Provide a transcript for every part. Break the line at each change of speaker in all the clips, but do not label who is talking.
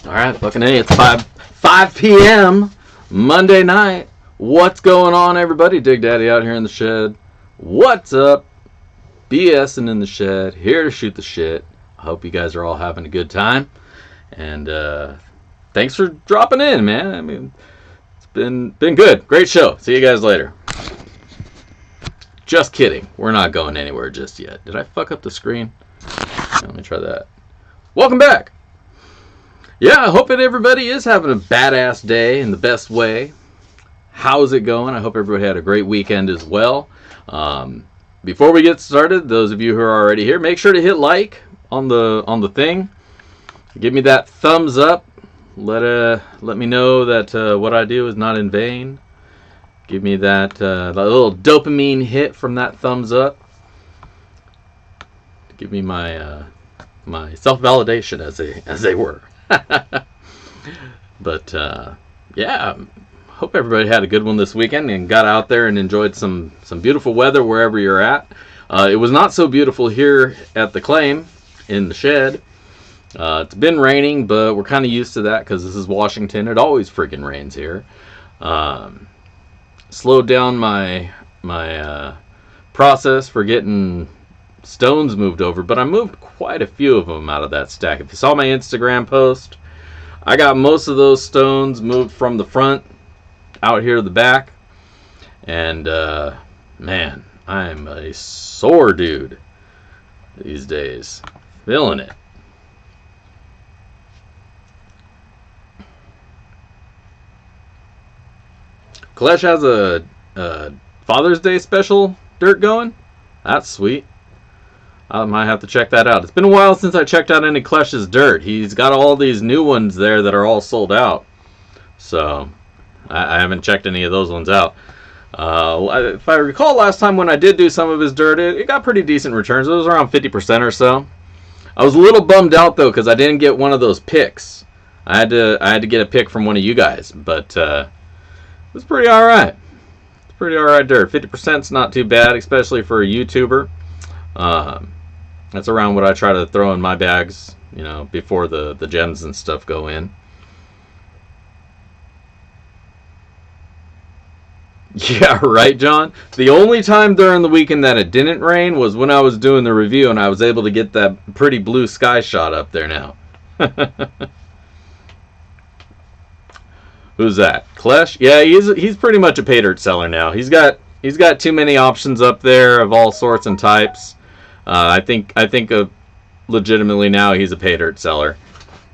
All right, fucking A. It's 5 p.m. Monday night. What's going on, everybody? Dig Daddy out here in the shed. What's up? BSing in the shed. Here to shoot the shit. I hope you guys are all having a good time. And thanks for dropping in, man. I mean, it's been good. Great show. See you guys later. Just kidding. We're not going anywhere just yet. Did I fuck up the screen? Let me try that. Welcome back. Yeah, I hope that everybody is having a badass day in the best way. How's it going? I hope everybody had a great weekend as well. Before we get started, those of you who are already here, make sure to hit like on the thing. Give me that thumbs up. Let me know that what I do is not in vain. Give me that little dopamine hit from that thumbs up. Give me my my self-validation, as they were. But yeah, hope everybody had a good one this weekend and got out there and enjoyed some beautiful weather wherever you're at. It was not so beautiful here at the claim in the shed. It's been raining, but we're kind of used to that because this is Washington. It always freaking rains here. Slowed down my process for getting stones moved over, but I moved quite a few of them out of that stack. If you saw my Instagram post, I got most of those stones moved from the front out here to the back. And man, I'm a sore dude these days. Feeling it. Klesh has a Father's Day special dirt going. That's sweet. I might have to check that out. It's been a while since I checked out any Klesh's dirt. He's got all these new ones there that are all sold out. So, I haven't checked any of those ones out. If I recall last time when I did do some of his dirt, it got pretty decent returns. It was around 50% or so. I was a little bummed out, though, because I didn't get one of those picks. I had to get a pick from one of you guys, but it was pretty alright. It's pretty alright dirt. 50% is not too bad, especially for a YouTuber. That's around what I try to throw in my bags, you know, before the gems and stuff go in. Yeah, right, John? The only time during the weekend that it didn't rain was when I was doing the review and I was able to get that pretty blue sky shot up there now. Who's that? Klesh? Yeah, he's pretty much a pay dirt seller now. He's got too many options up there of all sorts and types. I think legitimately now he's a pay dirt seller.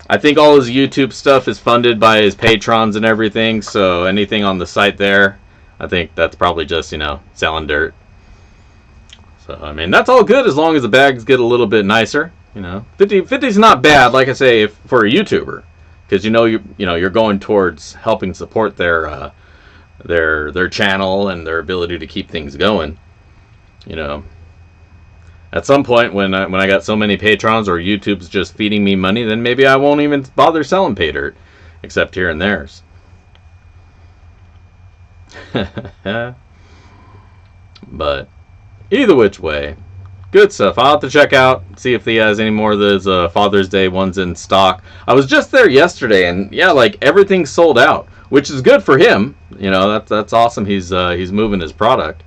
I think all his YouTube stuff is funded by his patrons and everything, so anything on the site there, I think that's probably just, you know, selling dirt. So, I mean, that's all good as long as the bags get a little bit nicer, you know. 50's not bad, like I say, for a YouTuber, because you're going towards helping support their channel and their ability to keep things going, you know. At some point, when I got so many patrons or YouTube's just feeding me money, then maybe I won't even bother selling pay dirt, except here and there's. But either which way, good stuff. I'll have to check out, see if he has any more of those Father's Day ones in stock. I was just there yesterday, and yeah, like everything's sold out, which is good for him. You know, that's awesome. He's moving his product.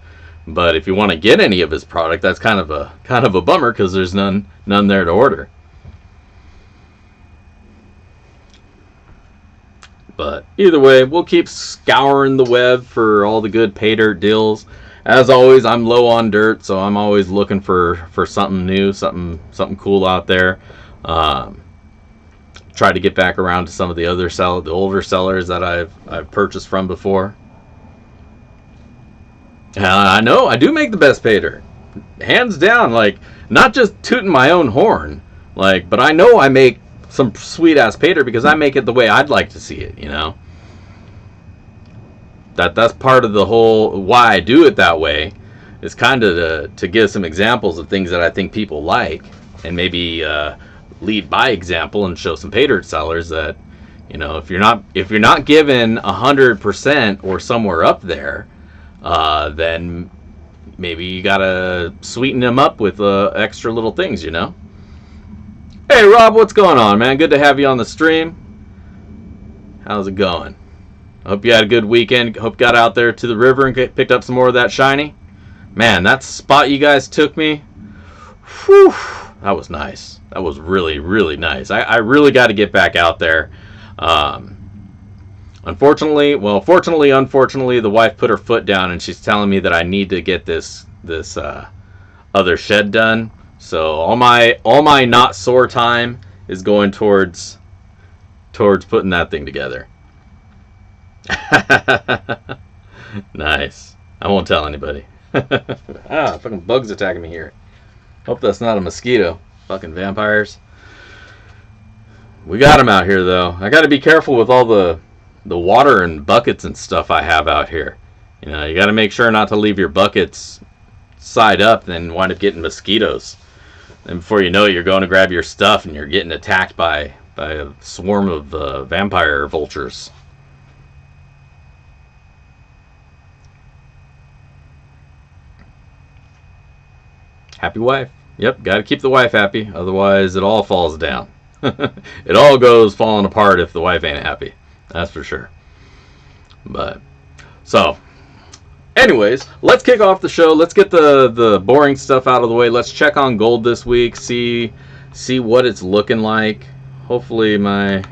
But if you want to get any of his product, that's kind of a bummer because there's none there to order. But either way, we'll keep scouring the web for all the good pay dirt deals. As always, I'm low on dirt, so I'm always looking for something new, something cool out there. Try to get back around to some of the older sellers that I've purchased from before. I know, I do make the best pay dirt. Hands down, like, not just tooting my own horn, like, but I know I make some sweet-ass pay dirt because I make it the way I'd like to see it, you know? That's part of the whole, why I do it that way, is kind of to give some examples of things that I think people like, and maybe lead by example and show some pay dirt sellers that, you know, if you're not given 100% or somewhere up there, then maybe you gotta sweeten them up with extra little things, you know? Hey Rob, what's going on, man? Good to have you on the stream. How's it going? Hope you had a good weekend. Hope you got out there to the river and picked up some more of that shiny. Man, that spot you guys took me, whew, that was nice. That was really, really nice. I really got to get back out there. Unfortunately, the wife put her foot down and she's telling me that I need to get this other shed done. So all my not sore time is going towards putting that thing together. Nice. I won't tell anybody. Fucking bugs attacking me here. Hope that's not a mosquito. Fucking vampires. We got them out here though. I got to be careful with all the water and buckets and stuff I have out here. You know, you got to make sure not to leave your buckets side up and wind up getting mosquitoes. And before you know it, you're going to grab your stuff and you're getting attacked by a swarm of vampire vultures. Happy wife. Yep, got to keep the wife happy. Otherwise, it all falls down. It all goes falling apart if the wife ain't happy. That's for sure. But, so, anyways, let's kick off the show. Let's get the boring stuff out of the way. Let's check on gold this week. See what it's looking like. Hopefully of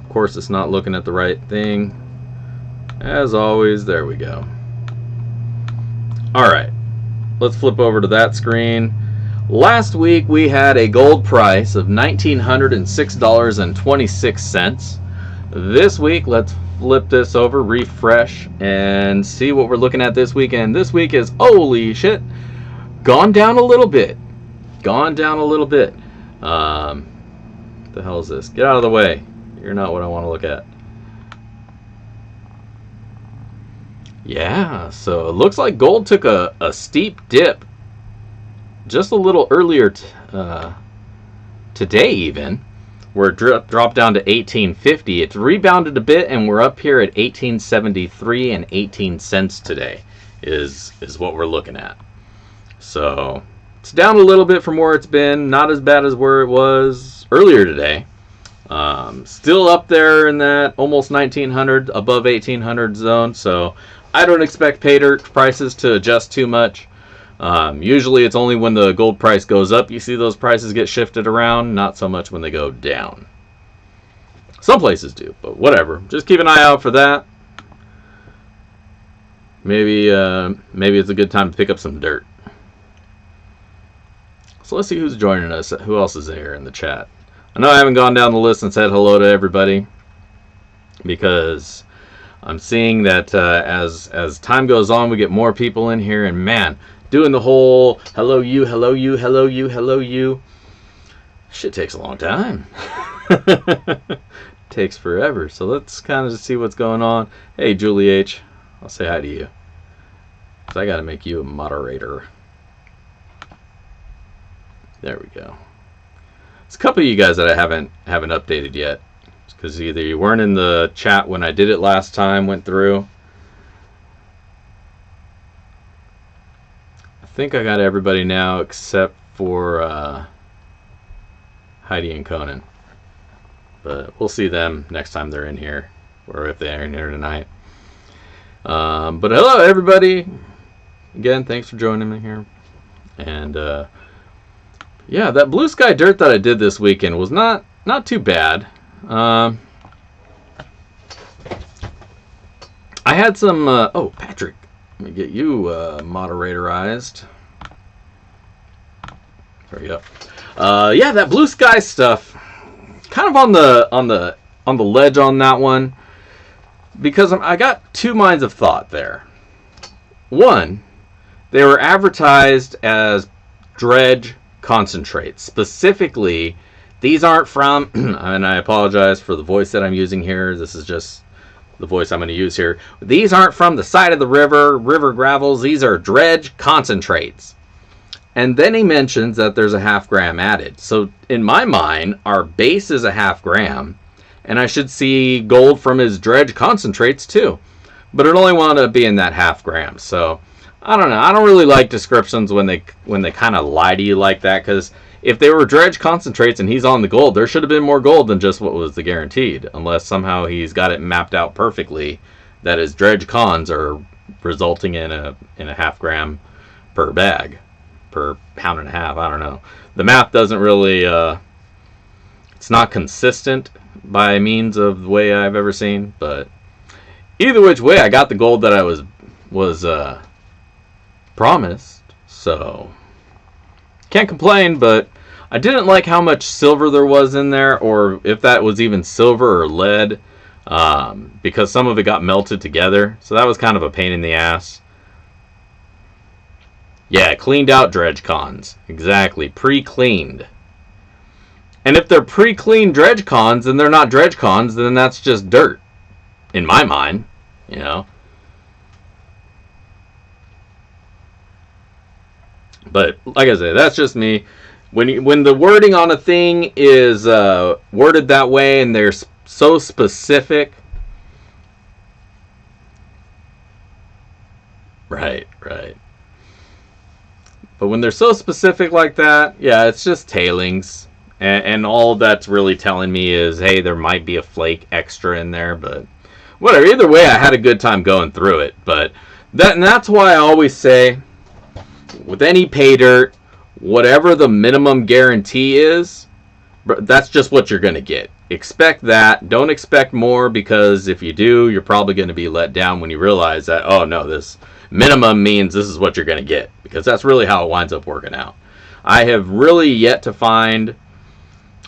course, it's not looking at the right thing. As always, there we go. All right. Let's flip over to that screen. Last week we had a gold price of $1,906.26. This week, let's flip this over, refresh, and see what we're looking at this weekend. This week is, holy shit, gone down a little bit. Gone down a little bit. What the hell is this? Get out of the way. You're not what I want to look at. Yeah, so it looks like gold took a steep dip just a little earlier today even, where it dropped down to 1850. It's rebounded a bit and we're up here at 1873 and 18 cents today is what we're looking at. So it's down a little bit from where it's been, not as bad as where it was earlier today. Still up there in that almost 1900, above 1800 zone, so I don't expect pay dirt prices to adjust too much. Usually it's only when the gold price goes up you see those prices get shifted around, not so much when they go down. Some places do, but whatever. Just keep an eye out for that. Maybe it's a good time to pick up some dirt. So let's see who's joining us. Who else is there in the chat? I know I haven't gone down the list and said hello to everybody because I'm seeing that as time goes on, we get more people in here, and man, doing the whole hello you, hello you, hello you, hello you, shit takes a long time. Takes forever. So let's kind of see what's going on. Hey, Julie H, I'll say hi to you, 'cause I got to make you a moderator. There we go. There's a couple of you guys that I haven't updated yet, because either you weren't in the chat when I did it last time, went through. I think I got everybody now except for Heidi and Conan. But we'll see them next time they're in here, or if they're in here tonight. But hello everybody. Again, thanks for joining me here. And yeah, that blue sky dirt that I did this weekend was not too bad. I had some oh, Patrick, let me get you moderatorized. There we go. Yeah, that blue sky stuff, kind of on the ledge on that one, because I got two minds of thought there. One, they were advertised as dredge concentrates. Specifically, these aren't from, and I apologize for the voice that I'm using here. This is just the voice I'm going to use here. These aren't from the side of the river gravels. These are dredge concentrates. And then he mentions that there's a ½ gram added. So in my mind, our base is a ½ gram, and I should see gold from his dredge concentrates too. But it only wound up being that ½ gram. So I don't know. I don't really like descriptions when they kind of lie to you like that, because if they were dredge concentrates and he's on the gold, there should have been more gold than just what was the guaranteed, unless somehow he's got it mapped out perfectly that his dredge cons are resulting in a half gram per bag, per pound and a half. I don't know. The math doesn't really, it's not consistent by means of the way I've ever seen, but either which way, I got the gold that I was promised, so can't complain. But I didn't like how much silver there was in there, or if that was even silver or lead, because some of it got melted together, so that was kind of a pain in the ass. Yeah, cleaned out dredge cons. Exactly, pre-cleaned. And if they're pre-cleaned dredge cons, then they're not dredge cons, then that's just dirt, in my mind, you know. But like I said, that's just me. When the wording on a thing is worded that way and they're so specific, right. But when they're so specific like that, yeah, it's just tailings. And all that's really telling me is, hey, there might be a flake extra in there, but whatever. Either way, I had a good time going through it. But that's why I always say, with any pay dirt, whatever the minimum guarantee is, that's just what you're going to get. Expect that. Don't expect more, because if you do, you're probably going to be let down when you realize that, oh no, this minimum means this is what you're going to get, because that's really how it winds up working out. I have really yet to find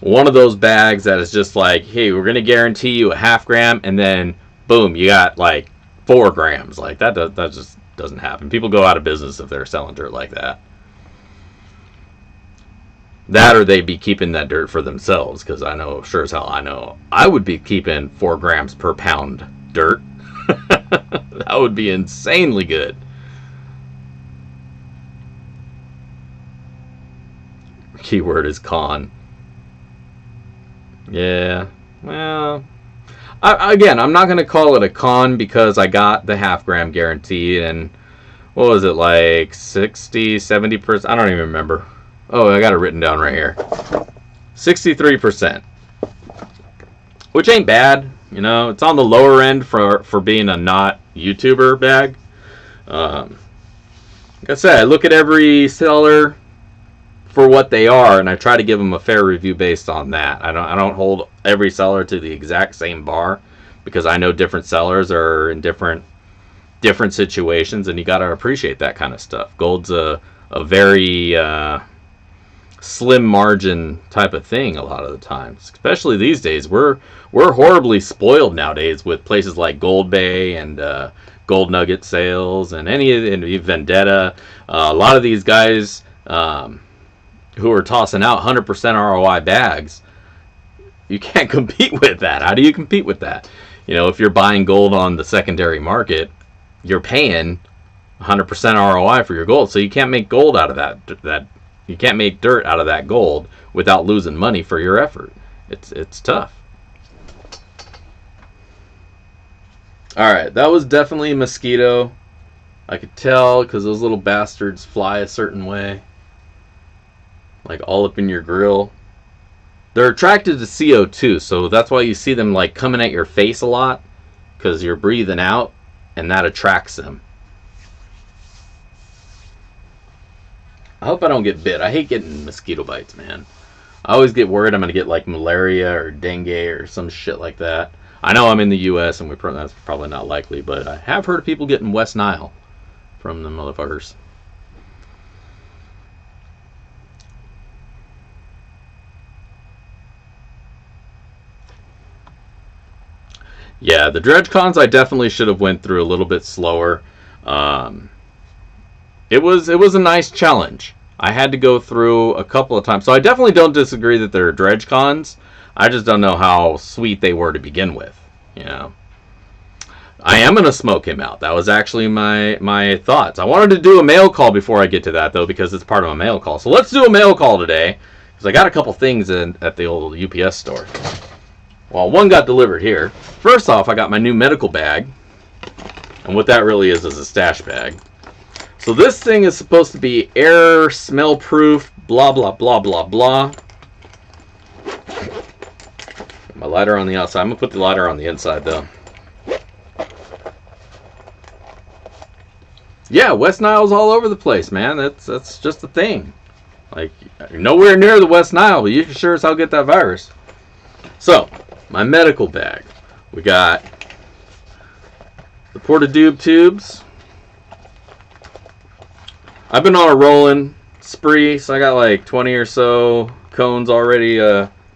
one of those bags that is just like, hey, we're going to guarantee you a half gram, and then boom, you got like 4 grams. Like that just doesn't happen. People go out of business if they're selling dirt like that. That, or they'd be keeping that dirt for themselves, because I know, sure as hell, I know I would be keeping 4 grams per pound dirt. That would be insanely good. Keyword is con. Yeah, well, again, I'm not going to call it a con, because I got the half gram guarantee, and what was it, like 60, 70%? I don't even remember. Oh, I got it written down right here. 63%. Which ain't bad, you know. It's on the lower end for being a not YouTuber bag. Like I said, I look at every seller for what they are, and I try to give them a fair review based on that. I don't hold every seller to the exact same bar, because I know different sellers are in different situations, and you got to appreciate that kind of stuff. Gold's a very slim margin type of thing a lot of the times, especially these days. We're horribly spoiled nowadays with places like Gold Bay and Gold Nugget sales and Vendetta. A lot of these guys who are tossing out 100% ROI bags, you can't compete with that. How do you compete with that? You know, if you're buying gold on the secondary market, you're paying 100% ROI for your gold, so you can't make gold out of that. You can't make dirt out of that gold without losing money for your effort. It's tough. Alright, that was definitely a mosquito. I could tell, because those little bastards fly a certain way. Like all up in your grill. They're attracted to CO2, so that's why you see them like coming at your face a lot, because you're breathing out, and that attracts them. I hope I don't get bit. I hate getting mosquito bites, man. I always get worried I'm going to get like malaria or dengue or some shit like that. I know I'm in the U.S. and that's probably not likely, but I have heard of people getting West Nile from the motherfuckers. Yeah, the dredge cons I definitely should have went through a little bit slower. It was a nice challenge. I had to go through a couple of times. So I definitely don't disagree that they're dredge cons. I just don't know how sweet they were to begin with, you know. I am going to smoke him out. That was actually my thoughts. I wanted to do a mail call before I get to that, though, because it's part of a mail call. So let's do a mail call today, because I got a couple things at the old UPS store. Well, one got delivered here. First off, I got my new medical bag. And what that really is a stash bag. So this thing is supposed to be air smell proof, blah, blah, blah, blah, blah. My lighter on the outside. I'm going to put the lighter on the inside, though. Yeah, West Nile's all over the place, man. That's just a thing. Like, nowhere near the West Nile, but you can sure as hell get that virus. So, my medical bag. We got the Portadube tubes. I've been on a rolling spree, so I got like 20 or so cones already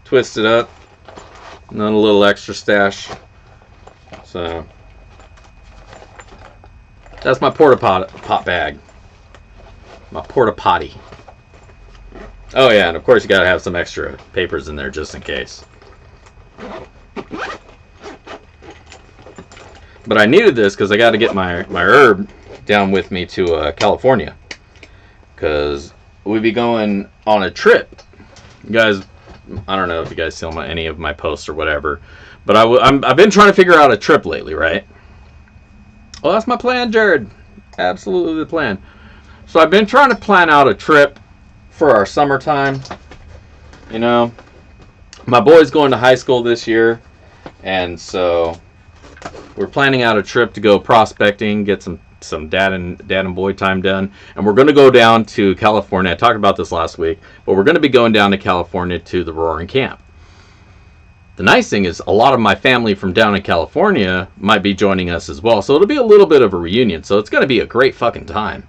twisted up. And then a little extra stash. So, that's my pot bag. My porta potty. Oh yeah, and of course you gotta have some extra papers in there just in case. But I needed this because I got to get my herb down with me to California. Because we'll be going on a trip. You guys, I don't know if you guys see any of my posts or whatever. But I've been trying to figure out a trip lately, right? Well, that's my plan, Jared. Absolutely the plan. So I've been trying to plan out a trip for our summertime. You know, my boy's going to high school this year. And so we're planning out a trip to go prospecting, get some dad and boy time done. And we're going to go down to California. I talked about this last week. But we're going to be going down to California to the Roaring Camp. The nice thing is a lot of my family from down in California might be joining us as well. So it'll be a little bit of a reunion. So it's going to be a great fucking time.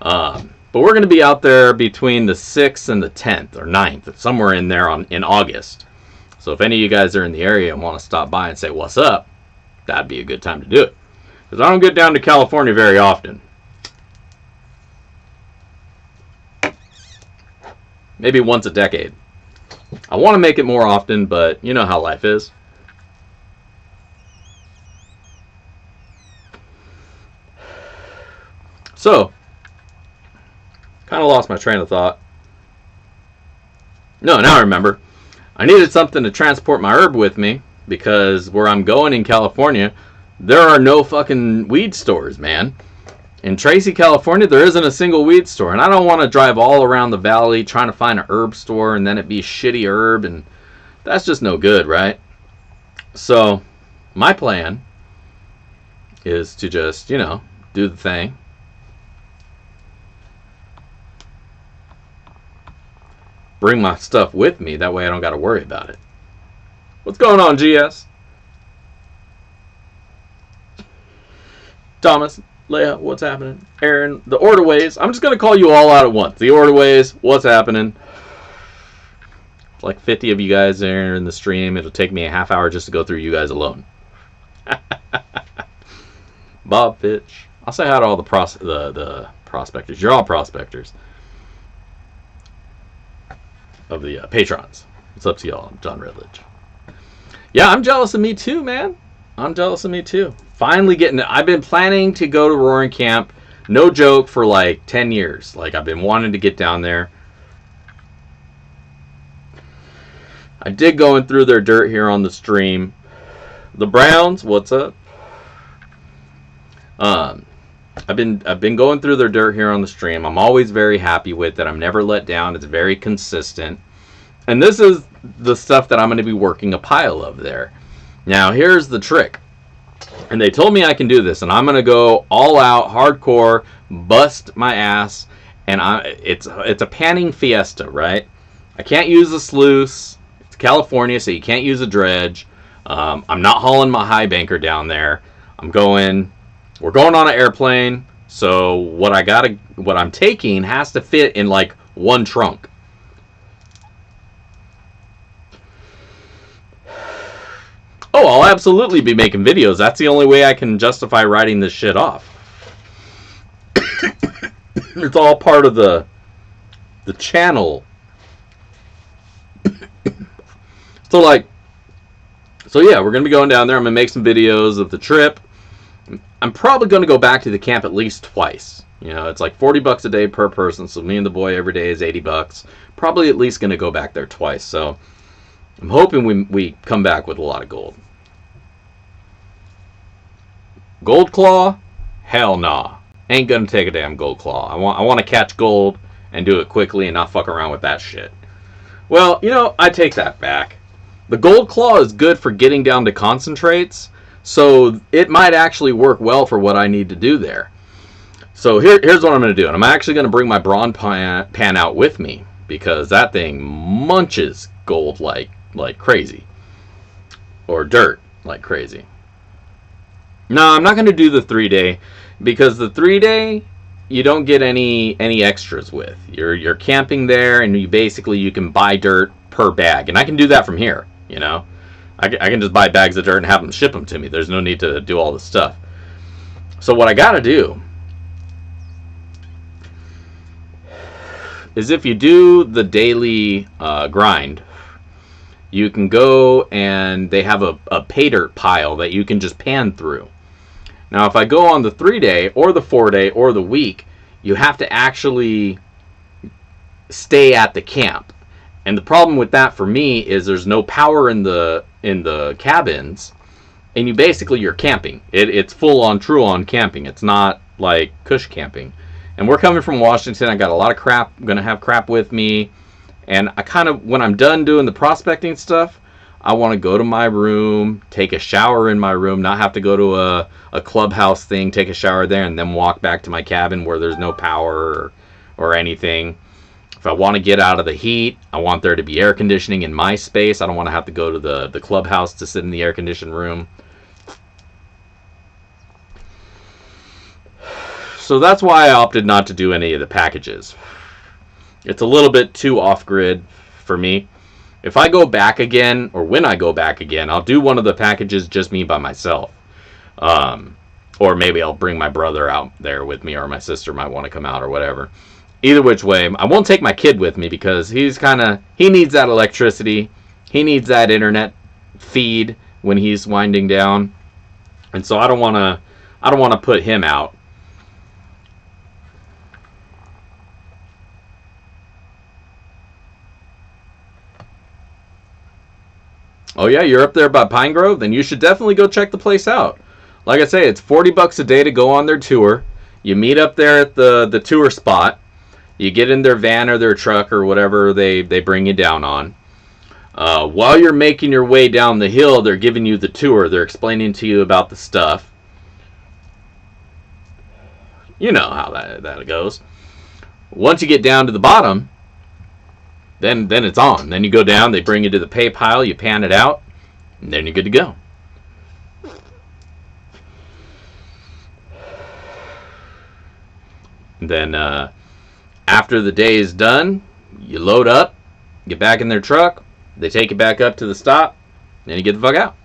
But we're going to be out there between the 6th and the 10th or 9th. Somewhere in there in August. So if any of you guys are in the area and want to stop by and say what's up, that'd be a good time to do it. Because I don't get down to California very often. Maybe once a decade. I want to make it more often, but you know how life is. So, kind of lost my train of thought. No, now I remember. I needed something to transport my herb with me, because where I'm going in California, there are no fucking weed stores, man. In Tracy, California, there isn't a single weed store. And I don't want to drive all around the valley trying to find a herb store and then it be shitty herb. And that's just no good, right? So, my plan is to just, you know, do the thing. Bring my stuff with me. That way I don't got to worry about it. What's going on, GS? Thomas, Leia, what's happening? Aaron, the orderways. I'm just going to call you all out at once. The orderways, what's happening? Like 50 of you guys there in the stream. It'll take me a half hour just to go through you guys alone. Bob Fitch. I'll say hi to all the prospectors. You're all prospectors. Of the patrons. It's up to y'all. John Redledge. Yeah, I'm jealous of me too, man. I'm jealous of me too. Finally getting it. I've been planning to go to Roaring Camp, no joke, for like 10 years. Like, I've been wanting to get down there. I did going through their dirt here on the stream. The Browns, what's up? I've been going through their dirt here on the stream. I'm always very happy with it. I'm never let down. It's very consistent. And this is the stuff that I'm going to be working a pile of there. Now, here's the trick. And they told me I can do this. And I'm going to go all out, hardcore, bust my ass. And it's a panning fiesta, right? I can't use a sluice. It's California, so you can't use a dredge. I'm not hauling my high banker down there. We're going on an airplane. So what I'm taking has to fit in like one trunk. Oh, I'll absolutely be making videos. That's the only way I can justify writing this shit off. It's all part of the channel. So yeah, we're going to be going down there. I'm going to make some videos of the trip. I'm probably going to go back to the camp at least twice. You know, it's like $40 a day per person. So me and the boy every day is $80. Probably at least going to go back there twice. So I'm hoping we come back with a lot of gold. Gold claw? Hell nah. ain't gonna take a damn gold claw. I want to catch gold and do it quickly and not fuck around with that shit. Well, you know, I take that back. The gold claw is good for getting down to concentrates, so it might actually work well for what I need to do there. So here's what I'm going to do. And I'm actually going to bring my brawn pan out with me, because that thing munches gold like crazy. Or dirt like crazy. No, I'm not going to do the 3-day, because the 3-day you don't get any extras with. You're camping there, and you can buy dirt per bag, and I can do that from here. You know, I can just buy bags of dirt and have them ship them to me. There's no need to do all this stuff. So what I got to do is, if you do the daily grind, you can go and they have a pay dirt pile that you can just pan through. Now, if I go on the 3-day or the 4-day or the week, you have to actually stay at the camp. And the problem with that for me is there's no power in the cabins, and you're camping. It's full on, true on camping. It's not like cush camping. And we're coming from Washington. I got a lot of crap. I'm gonna have crap with me, and I kind of, when I'm done doing the prospecting stuff, I want to go to my room, take a shower in my room, not have to go to a clubhouse thing, take a shower there, and then walk back to my cabin where there's no power or anything. If I want to get out of the heat, I want there to be air conditioning in my space. I don't want to have to go to the clubhouse to sit in the air-conditioned room. So that's why I opted not to do any of the packages. It's a little bit too off-grid for me. If I go back again, or when I go back again, I'll do one of the packages just me by myself. Or maybe I'll bring my brother out there with me, or my sister might want to come out, or whatever. Either which way, I won't take my kid with me, because he needs that electricity. He needs that internet feed when he's winding down. And so I don't want to put him out. Oh yeah, you're up there by Pine Grove? Then you should definitely go check the place out. Like I say, it's $40 a day to go on their tour. You meet up there at the tour spot. You get in their van or their truck or whatever they bring you down on. While you're making your way down the hill, they're giving you the tour. They're explaining to you about the stuff. You know how that goes. Once you get down to the bottom, then it's on. Then you go down, they bring you to the pay pile, you pan it out, and then you're good to go. And then after the day is done, you load up, get back in their truck, they take you back up to the stop, then you get the fuck out.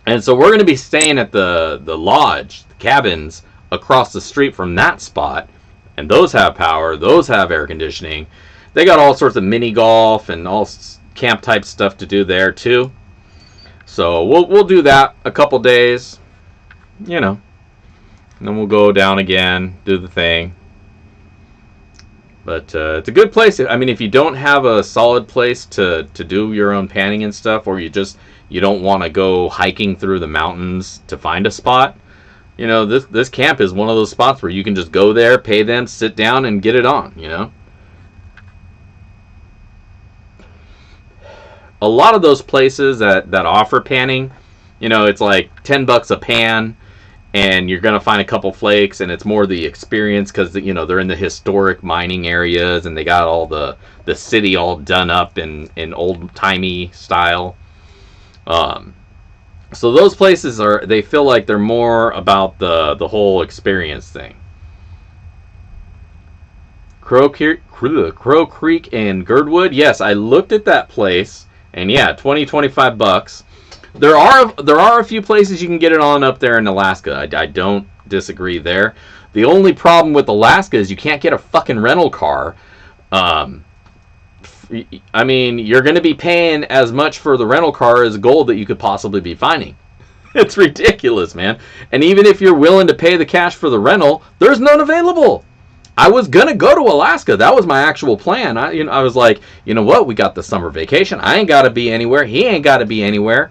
And so we're going to be staying at the lodge, the cabins, across the street from that spot. And those have power, those have air conditioning. They got all sorts of mini golf and all camp type stuff to do there too. So we'll do that a couple days, you know. And then we'll go down again, do the thing. But it's a good place. I mean, if you don't have a solid place to do your own panning and stuff, or you don't want to go hiking through the mountains to find a spot, you know, this camp is one of those spots where you can just go there, pay them, sit down, and get it on, you know. A lot of those places that offer panning, you know, it's like $10 a pan, and you're going to find a couple flakes, and it's more the experience because, you know, they're in the historic mining areas, and they got all the city all done up in old-timey style. So those places they feel like they're more about the whole experience thing. Crow Creek and Girdwood, yes, I looked at that place, and yeah, $25. There are a few places you can get it on up there in Alaska. I don't disagree there. The only problem with Alaska is you can't get a fucking rental car. I mean, you're going to be paying as much for the rental car as gold that you could possibly be finding. It's ridiculous, man. And even if you're willing to pay the cash for the rental, there's none available. I was going to go to Alaska. That was my actual plan. I was like, you know what? We got the summer vacation. I ain't got to be anywhere. He ain't got to be anywhere.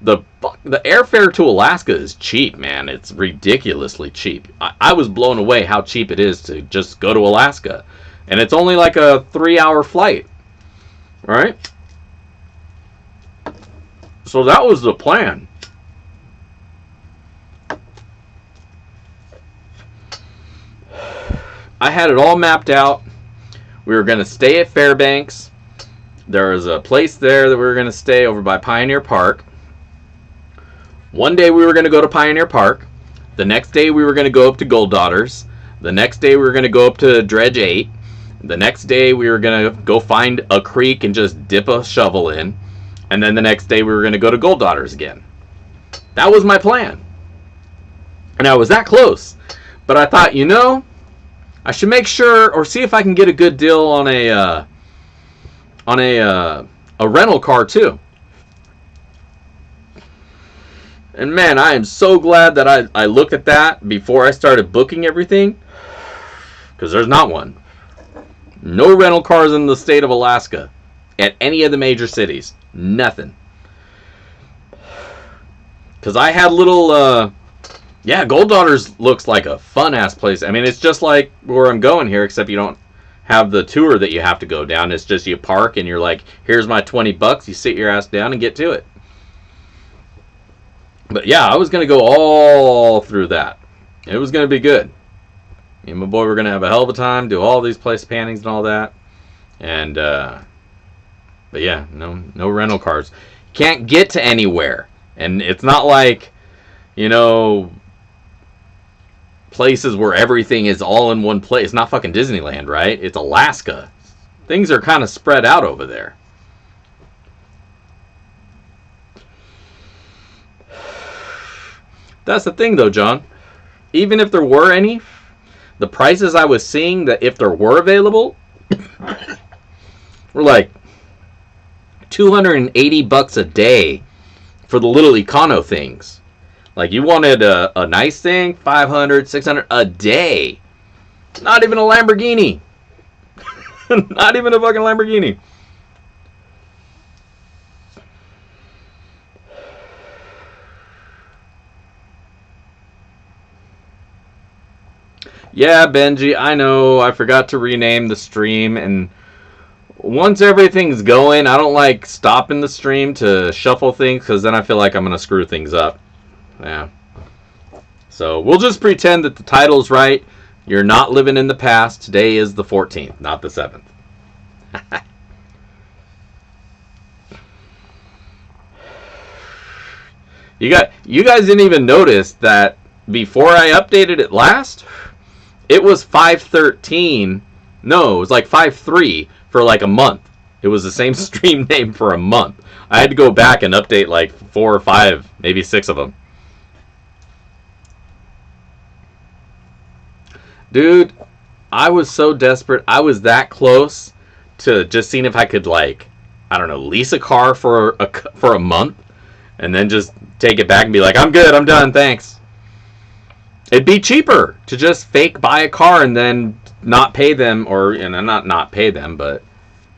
The airfare to Alaska is cheap, man. It's ridiculously cheap. I was blown away how cheap it is to just go to Alaska. And it's only like a 3-hour flight. Right? So that was the plan. I had it all mapped out. We were going to stay at Fairbanks. There was a place there that we were going to stay over by Pioneer Park. One day we were going to go to Pioneer Park. The next day we were going to go up to Gold Daughters. The next day we were going to go up to Dredge 8. The next day we were going to go find a creek and just dip a shovel in. And then the next day we were going to go to Gold Daughters again. That was my plan. And I was that close. But I thought, you know, I should make sure or see if I can get a good deal on a rental car too. And man, I am so glad that I looked at that before I started booking everything, because there's not one. No rental cars in the state of Alaska at any of the major cities. Nothing. Because I had little yeah, Gold Daughters looks like a fun-ass place. I mean, it's just like where I'm going here, except you don't have the tour that you have to go down. It's just you park and you're like, here's my $20. You sit your ass down and get to it. But yeah, I was going to go all through that. It was going to be good. Me and my boy were going to have a hell of a time, do all these place paintings and all that. And, but yeah, no rental cars. Can't get to anywhere. And it's not like, you know, places where everything is all in one place. It's not fucking Disneyland, right? It's Alaska. Things are kind of spread out over there. That's the thing though, John. Even if there were any, the prices I was seeing that if there were available were like $280 a day for the little econo things. Like, you wanted a nice thing, $500, $600 a day. Not even a Lamborghini. Not even a fucking Lamborghini. Yeah, Benji, I know. I forgot to rename the stream, and once everything's going, I don't like stopping the stream to shuffle things, because then I feel like I'm going to screw things up. Yeah. So we'll just pretend that the title's right. You're not living in the past. Today is the 14th, not the 7th. You guys didn't even notice that before I updated it last, it was 5:13. No, it was like 5:3 for like a month. It was the same stream name for a month. I had to go back and update like 4 or 5, maybe 6 of them. Dude, I was so desperate. I was that close to just seeing if I could, like, I don't know, lease a car for a month and then just take it back and be like, I'm good, I'm done, thanks. It'd be cheaper to just fake buy a car and then not pay them, or, you know, not pay them, but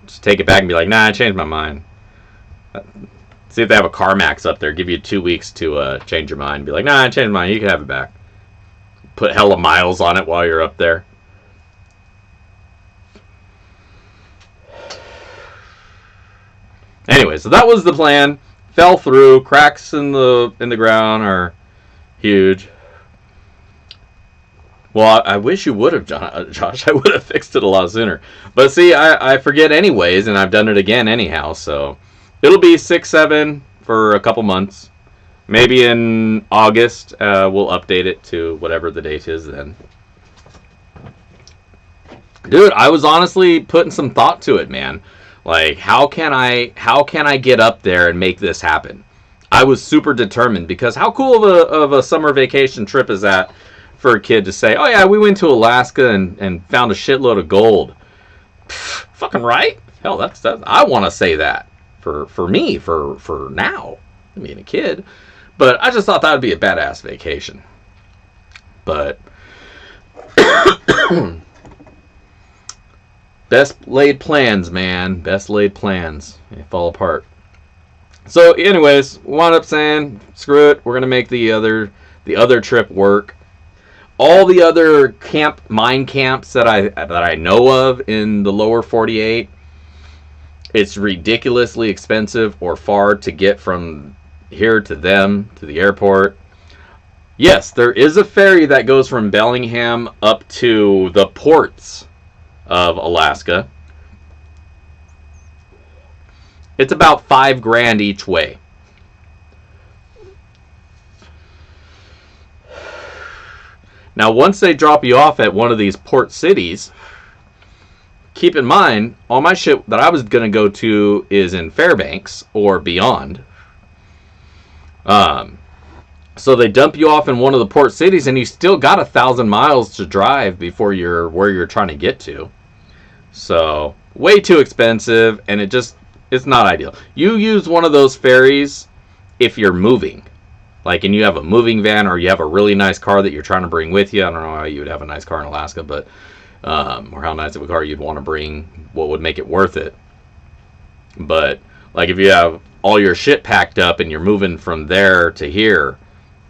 just take it back and be like, nah, I changed my mind. See if they have a CarMax up there. Give you 2 weeks to change your mind. Be like, nah, I changed my mind. You can have it back. Put hella miles on it while you're up there. Anyway, so that was the plan. Fell through. Cracks in the ground are huge. Well, I wish you would have, Josh. I would have fixed it a lot sooner. But see, I forget anyways, and I've done it again anyhow. So it'll be 6-7 for a couple months. Maybe in August, we'll update it to whatever the date is then. Dude, I was honestly putting some thought to it, man. Like, how can I get up there and make this happen? I was super determined, because how cool of a summer vacation trip is that for a kid to say, oh yeah, we went to Alaska and found a shitload of gold. Pfft, fucking right? Hell, that's I want to say that for me, for now, being a kid. But I just thought that would be a badass vacation. But best laid plans, man. Best laid plans. They fall apart. So, anyways, wound up saying, screw it, we're gonna make the other trip work. All the other mine camps that I know of in the lower 48, it's ridiculously expensive or far to get from here to them to the airport. Yes, there is a ferry that goes from Bellingham up to the ports of Alaska. It's about $5,000 each way. Now, once they drop you off at one of these port cities, keep in mind, all my shit that I was going to go to is in Fairbanks or beyond. So they dump you off in one of the port cities, and you still got 1,000 miles to drive before you're where you're trying to get to. So, way too expensive, and it's not ideal. You use one of those ferries if you're moving. Like, and you have a moving van, or you have a really nice car that you're trying to bring with you. I don't know how you would have a nice car in Alaska, but or how nice of a car you'd want to bring, what would make it worth it. But, like, if you have all your shit packed up and you're moving from there to here,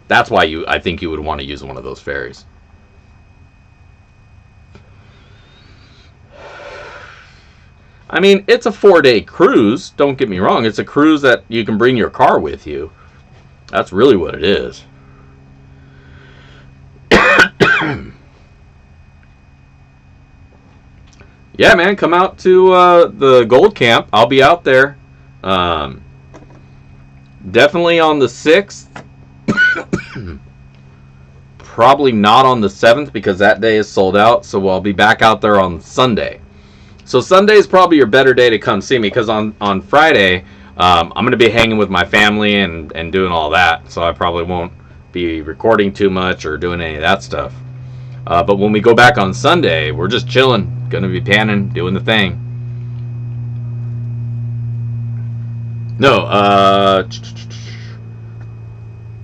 that's why I think you would want to use one of those ferries. I mean, it's a 4-day cruise. Don't get me wrong. It's a cruise that you can bring your car with you. That's really what it is. Yeah, man, come out to the gold camp. I'll be out there. Definitely on the 6th. Probably not on the 7th because that day is sold out. So I'll be back out there on Sunday. So Sunday is probably your better day to come see me because on Friday, I'm going to be hanging with my family and doing all that. So I probably won't be recording too much or doing any of that stuff. But when we go back on Sunday, we're just chilling. Going to be panning, doing the thing. No,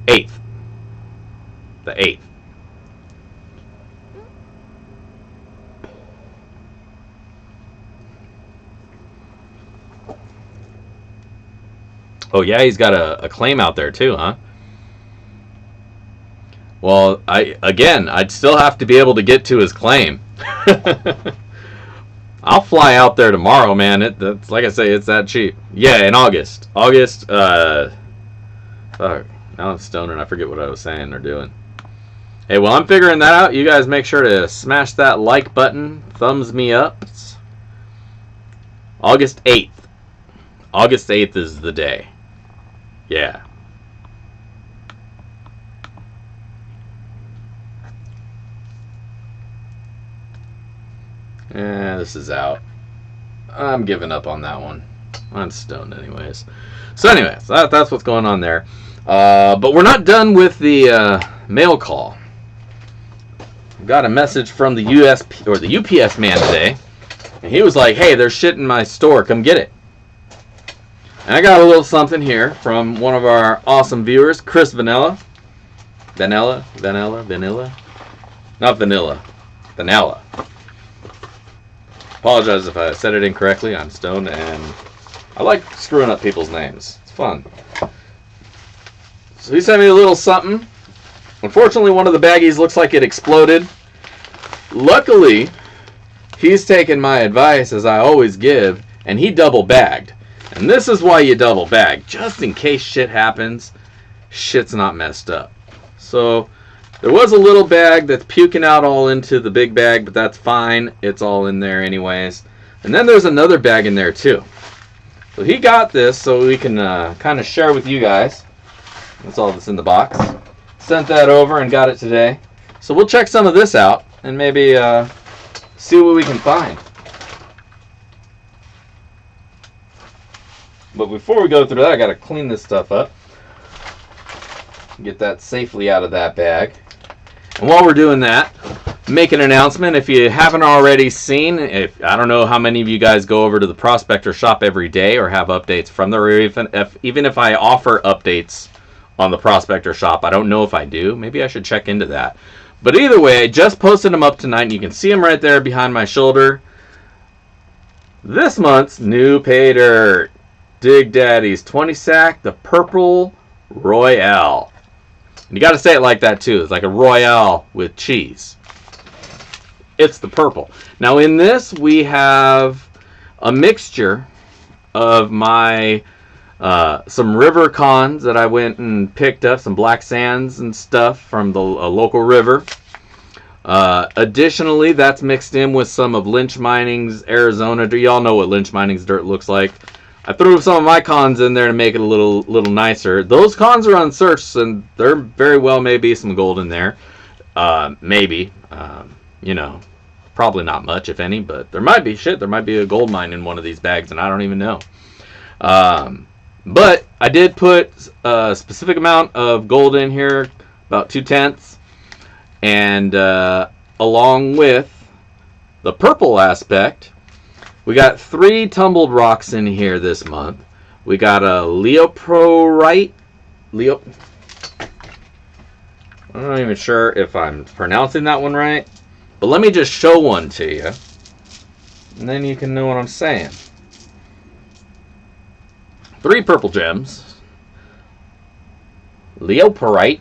8th. The 8th. Oh, yeah, he's got a claim out there, too, huh? Well, I'd still have to be able to get to his claim. I'll fly out there tomorrow, man. That's like I say, it's that cheap. Yeah, in August. Fuck, now I'm stoned and I forget what I was saying or doing. Hey, well, I'm figuring that out. You guys make sure to smash that like button. Thumbs me up. August 8th. August 8th is the day. Yeah. This is out. I'm giving up on that one. I'm stoned anyways. So anyways, that's what's going on there. But we're not done with the mail call. Got a message from the the UPS man today. And he was like, hey, there's shit in my store. Come get it. And I got a little something here from one of our awesome viewers, Chris Vanilla. Vanilla? Not vanilla. Vanilla. Apologize if I said it incorrectly. I'm stoned and I like screwing up people's names. It's fun. So he sent me a little something. Unfortunately, one of the baggies looks like it exploded. Luckily, he's taken my advice, as I always give, and he double bagged. And this is why you double bag, just in case shit happens, shit's not messed up. So there was a little bag that's puking out all into the big bag, but that's fine. It's all in there anyways. And then there's another bag in there too. So he got this so we can kind of share with you guys. That's all that's in the box. Sent that over and got it today. So we'll check some of this out and maybe see what we can find. But before we go through that, I got to clean this stuff up. Get that safely out of that bag. And while we're doing that, make an announcement. If you haven't already seen, I don't know how many of you guys go over to the Prospector shop every day or have updates from there, or even if I offer updates on the Prospector shop, I don't know if I do. Maybe I should check into that. But either way, I just posted them up tonight, and you can see them right there behind my shoulder. This month's new pay dirt. Dig Daddy's 20 sack, the Purple Royale. And you got to say it like that too. It's like a Royale with cheese. It's the purple. Now in this we have a mixture of my some river cons that I went and picked up, some black sands and stuff from the local river. Additionally, that's mixed in with some of Lynch Mining's Arizona. Do y'all know what Lynch Mining's dirt looks like? I threw some of my cons in there to make it a little nicer. Those cons are unsearched, and there very well may be some gold in there. Maybe. You know, probably not much, if any, but there might be. Shit, there might be a gold mine in one of these bags, and I don't even know. But I did put a specific amount of gold in here, about 2/10. And along with the purple aspect, we got 3 tumbled rocks in here this month. We got a Leoprorite. I'm not even sure if I'm pronouncing that one right. But let me just show one to you. And then you can know what I'm saying. 3 purple gems. Leoprorite.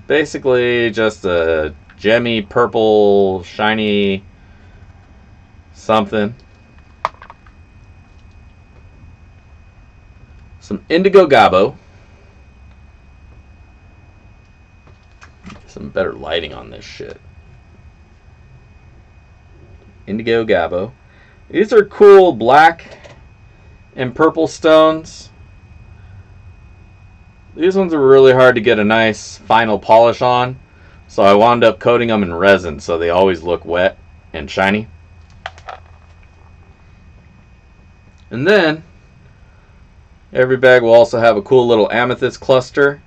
Basically just a gemmy purple shiny something. Some indigo gabo. Some better lighting on this shit. Indigo gabo. These are cool black and purple stones. These ones are really hard to get a nice final polish on, so I wound up coating them in resin so they always look wet and shiny. And then every bag will also have a cool little amethyst cluster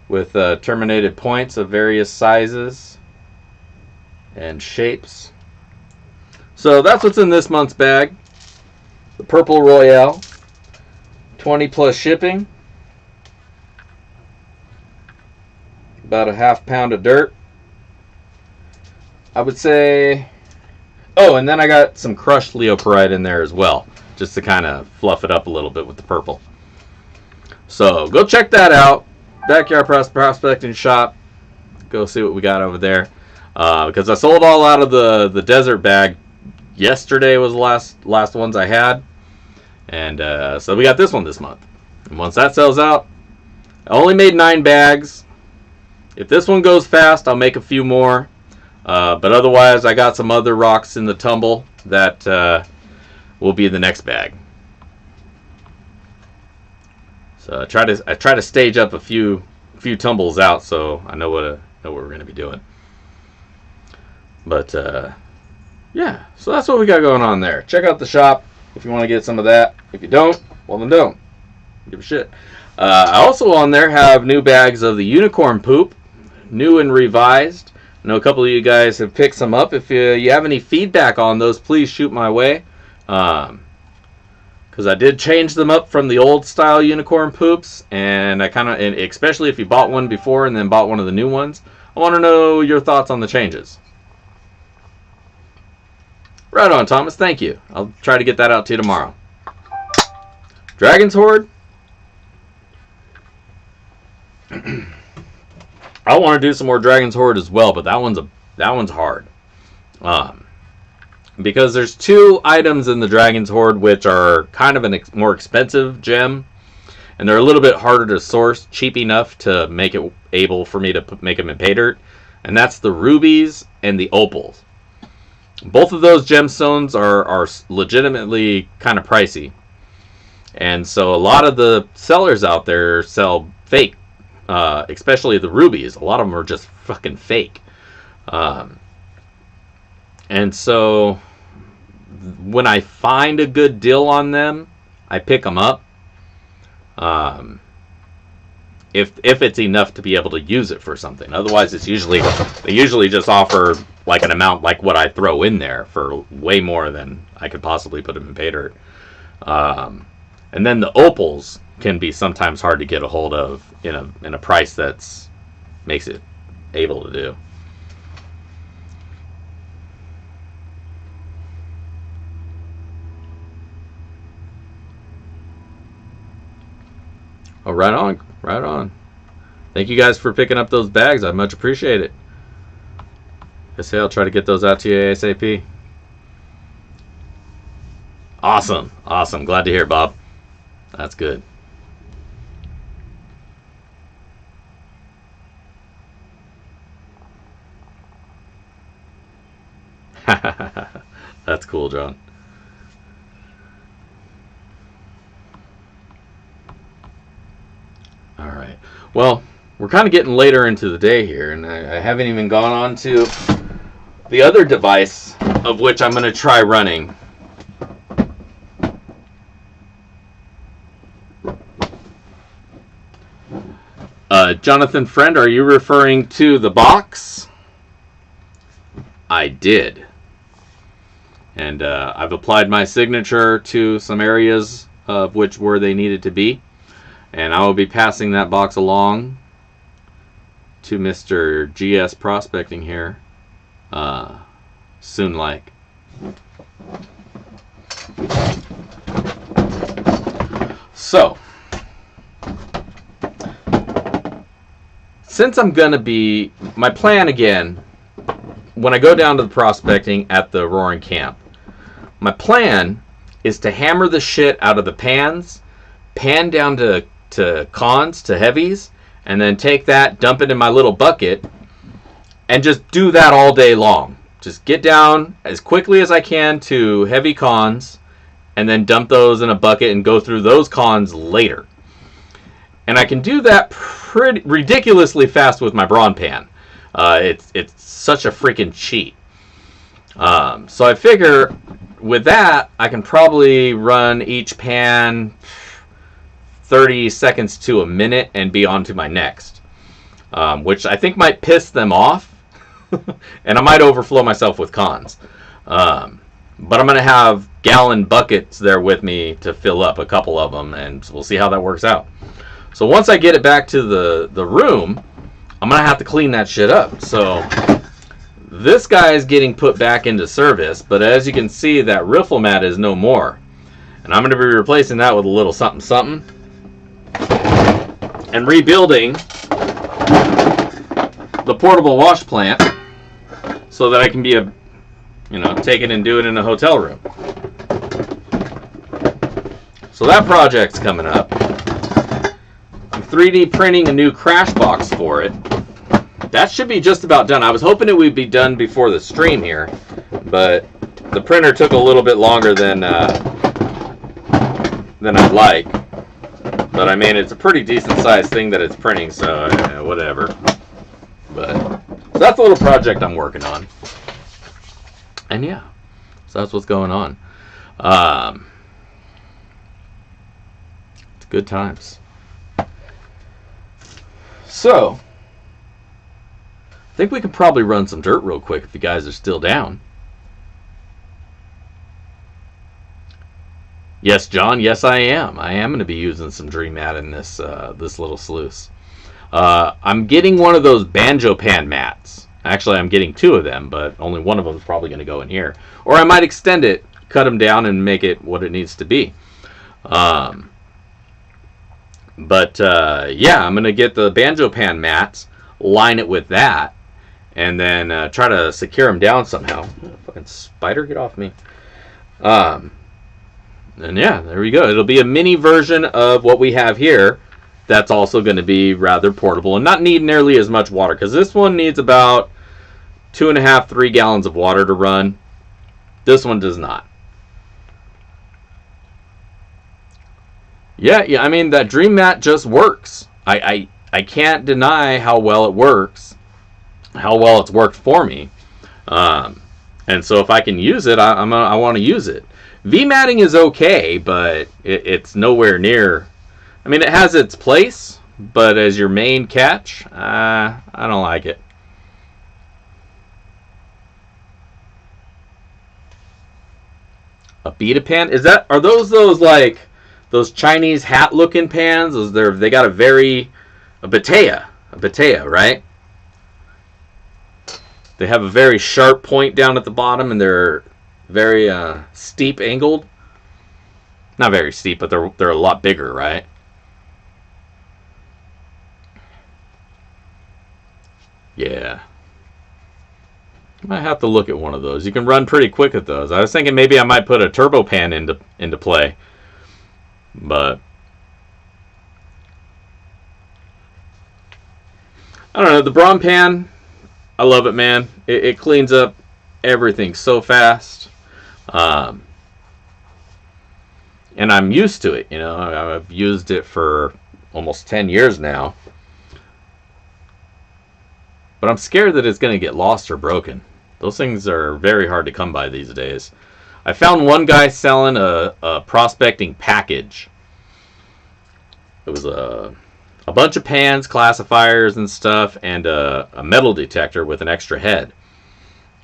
with terminated points of various sizes and shapes. So that's what's in this month's bag. The Purple Royale, 20 plus shipping. About a ½ pound of dirt. I would say... Oh, and then I got some crushed Leoprorite in there as well, just to kind of fluff it up a little bit with the purple. So, go check that out. Backyard Prospecting Shop. Go see what we got over there. Because I sold all out of the desert bag. Yesterday was the last ones I had. And so we got this one this month. And once that sells out, I only made 9 bags. If this one goes fast, I'll make a few more. But otherwise, I got some other rocks in the tumble that will be in the next bag. So I try to stage up a few tumbles out so I know what we're going to be doing. But yeah, so that's what we got going on there. Check out the shop if you want to get some of that. If you don't, well then don't. Give a shit. I also on there have new bags of the unicorn poop. New and revised. I know a couple of you guys have picked some up. If you have any feedback on those, please shoot my way. Because I did change them up from the old style unicorn poops, and I kind of, especially if you bought one before and then bought one of the new ones, I want to know your thoughts on the changes. Right on, Thomas. Thank you. I'll try to get that out to you tomorrow. Dragon's Horde. I want to do some more Dragon's Horde as well, but that one's hard. Because there's 2 items in the Dragon's Horde which are kind of a more expensive gem, and they're a little bit harder to source, cheap enough to make it able for me to make them in pay dirt, and that's the rubies and the opals. Both of those gemstones are legitimately kind of pricey, and so a lot of the sellers out there sell fake. Especially the rubies. A lot of them are just fucking fake. And so when I find a good deal on them, I pick them up. If it's enough to be able to use it for something. Otherwise, they usually just offer like an amount like what I throw in there for way more than I could possibly put them in pay dirt. And then the opals can be sometimes hard to get a hold of in a price that's makes it able to do. Oh, right on. Right on. Thank you guys for picking up those bags. I much appreciate it. I say I'll try to get those out to you ASAP. Awesome. Awesome. Glad to hear, Bob. That's good. That's cool, John. All right. Well, we're kind of getting later into the day here, and I haven't even gone on to the other device of which I'm going to try running. Jonathan Friend, are you referring to the box? I did. And I've applied my signature to some areas of which where they needed to be. And I will be passing that box along to Mr. GS Prospecting here soon like. So, since I'm going to be, my plan again, when I go down to the prospecting at the Roaring Camp, my plan is to hammer the shit out of the pans, pan down to cons, to heavies, and then take that, dump it in my little bucket, and just do that all day long. Just get down as quickly as I can to heavy cons, and then dump those in a bucket and go through those cons later. And I can do that pretty ridiculously fast with my brawn pan. It's such a freaking cheat. So I figure with that, I can probably run each pan 30 seconds to a minute and be on to my next. Which I think might piss them off. And I might overflow myself with cons. But I'm going to have gallon buckets there with me to fill up a couple of them, and we'll see how that works out. So once I get it back to the room, I'm going to have to clean that shit up. So this guy is getting put back into service, but as you can see, that riffle mat is no more. And I'm going to be replacing that with a little something something. And rebuilding the portable wash plant so that I can be take it and do it in a hotel room. So that project's coming up. I'm 3D printing a new crash box for it. That should be just about done. I was hoping it would be done before the stream here, but the printer took a little bit longer than I'd like. But I mean, it's a pretty decent sized thing that it's printing, so whatever. But so that's a little project I'm working on. And yeah, so that's what's going on. It's good times. So, I think we can probably run some dirt real quick if you guys are still down. Yes, John. Yes, I am. I am going to be using some Dream Mat in this this little sluice. I'm getting one of those banjo pan mats. Actually, I'm getting two of them, but only one of them is probably going to go in here. Or I might extend it, cut them down, and make it what it needs to be. Yeah, I'm going to get the banjo pan mats, line it with that, and then try to secure them down somehow. Fucking spider, get off me. And yeah, there we go. It'll be a mini version of what we have here. That's also going to be rather portable and not need nearly as much water, because this one needs about 2.5-3 gallons of water to run. This one does not. Yeah, I mean, that Dream Mat just works. I can't deny how well it works, how well it's worked for me. And so if I can use it, I want to use it. V-matting is okay, but it's nowhere near. I mean, it has its place, but as your main catch, I don't like it. A Beta pan? Are those like those Chinese hat looking pans? They got a batea, right? They have a very sharp point down at the bottom, and they're very steep angled. Not very steep, but they're a lot bigger, right? Yeah. Might have to look at one of those. You can run pretty quick at those. I was thinking maybe I might put a turbo pan into play. But I don't know. The Braun pan, I love it, man. It cleans up everything so fast. And I'm used to it, you know. I've used it for almost 10 years now. But I'm scared that it's going to get lost or broken. Those things are very hard to come by these days. I found one guy selling a prospecting package. It was a bunch of pans, classifiers and stuff, and a metal detector with an extra head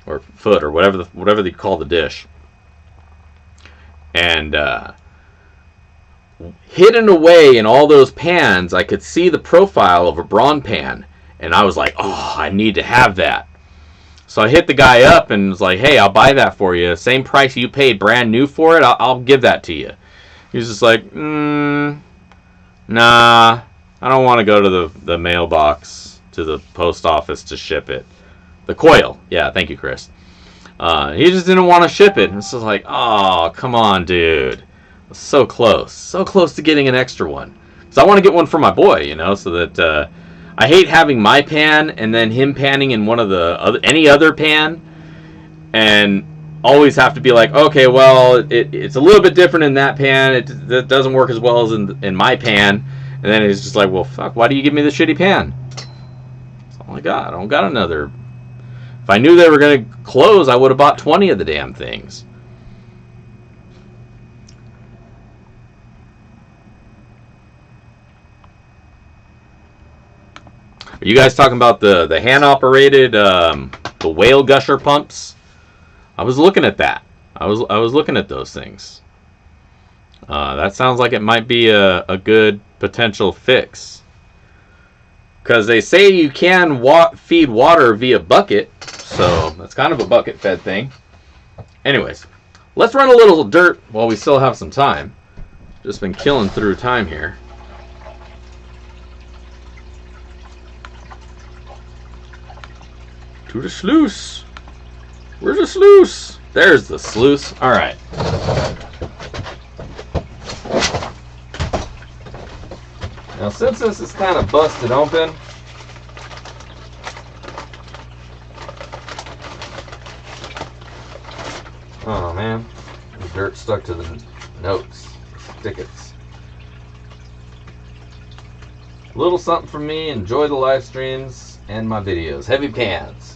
or foot or whatever they call the dish. And hidden away in all those pans, I could see the profile of a Braun pan. And I was like, oh, I need to have that. So I hit the guy up and was like, hey, I'll buy that for you. Same price you paid brand new for it, I'll give that to you. He was just like, nah, I don't want to go to the mailbox, to the post office to ship it. The coil. Yeah, thank you, Chris. He just didn't want to ship it. And it's just like, oh, come on, dude. So close. So close to getting an extra one. So I want to get one for my boy, you know, so that... I hate having my pan and then him panning in one of the any other pan, and always have to be like, okay, well, it's a little bit different in that pan. It doesn't work as well as in my pan, and then it's just like, well, fuck, why do you give me the shitty pan? That's all I got. I don't got another. If I knew they were gonna close, I would have bought 20 of the damn things. Are you guys talking about the hand-operated the whale gusher pumps? I was looking at that. I was looking at those things. That sounds like it might be a good potential fix. Because they say you can feed water via bucket, so that's kind of a bucket-fed thing. Anyways, let's run a little dirt while we still have some time. Just been killing through time here. To the sluice. Where's the sluice? There's the sluice. All right. Now, since this is kind of busted open, oh man, the dirt stuck to the notes, stickets. A little something from me. Enjoy the live streams and my videos. Heavy pans.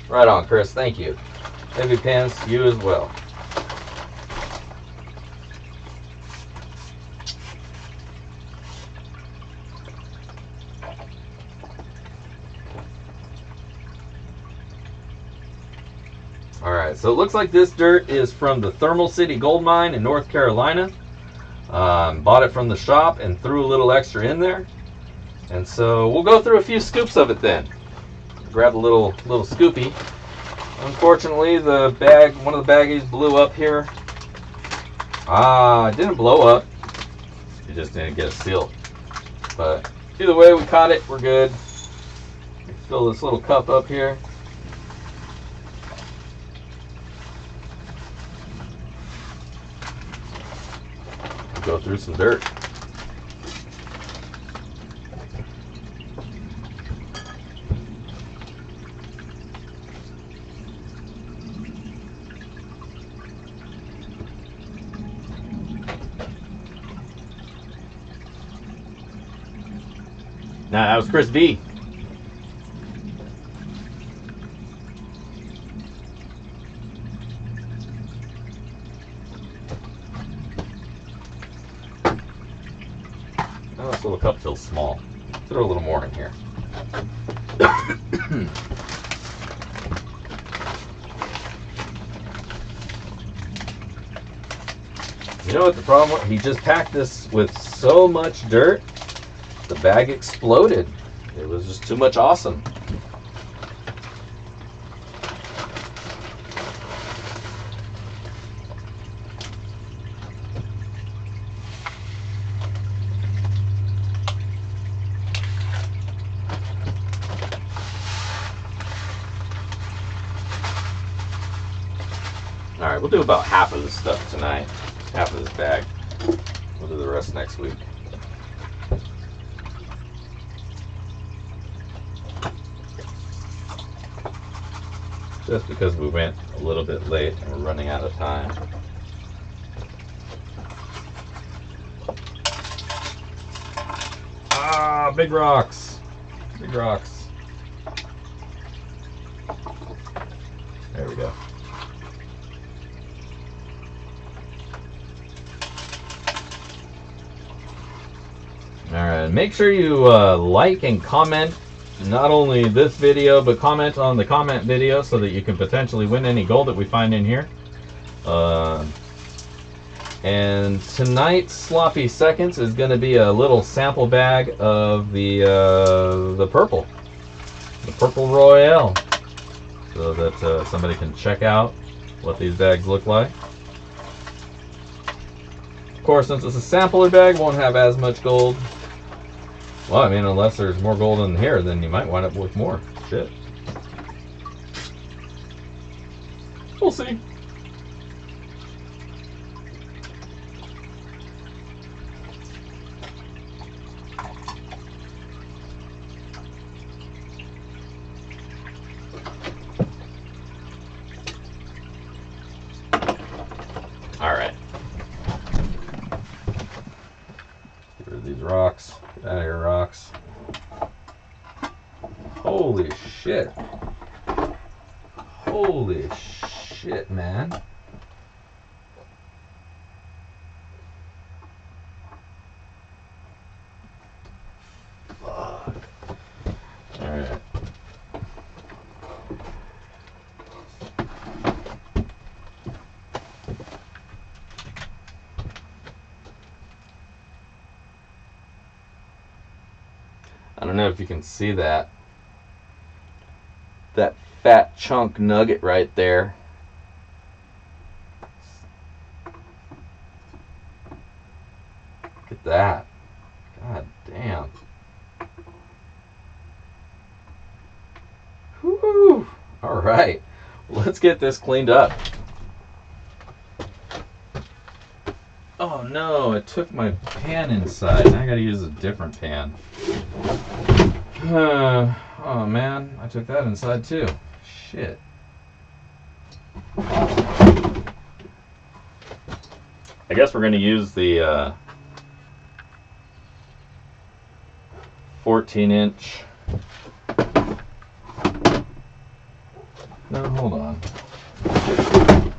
Right on, Chris. Thank you. Heavy pans to you as well. Alright, so it looks like this dirt is from the Thermal City Gold Mine in North Carolina. Bought it from the shop and threw a little extra in there. And so we'll go through a few scoops of it then. Grab a little scoopy. Unfortunately, the bag, one of the baggies blew up here. It didn't blow up. It just didn't get sealed. But either way, we caught it. We're good. Fill this little cup up here. Go through some dirt. Nah, that was Chris V. Oh, this little cup feels small. Throw a little more in here. You know what the problem was? He just packed this with so much dirt. The bag exploded. It was just too much awesome. Alright, we'll do about half of this stuff tonight. Half of this bag. We'll do the rest next week. Just because we went a little bit late and we're running out of time. Ah, big rocks. Big rocks. There we go. Alright, make sure you like and comment not only this video, but comment on the comment video so that you can potentially win any gold that we find in here. And tonight's Sloppy Seconds is going to be a little sample bag of the purple Royale, so that somebody can check out what these bags look like. Of course, since it's a sampler bag, won't have as much gold. Well, I mean, unless there's more gold in here, then you might wind up with more. Shit. We'll see. All right. Get rid of these rocks. Get out of here, rocks. Holy shit. Holy shit, man. Fuck. Alright. I don't know if you can see that fat chunk nugget right there. Look at that. God damn. Whew. All right, let's get this cleaned up. Oh no, it took my pan inside. Now I gotta use a different pan. Oh man, I took that inside too. Shit. I guess we're gonna use the 14-inch. No, hold on. I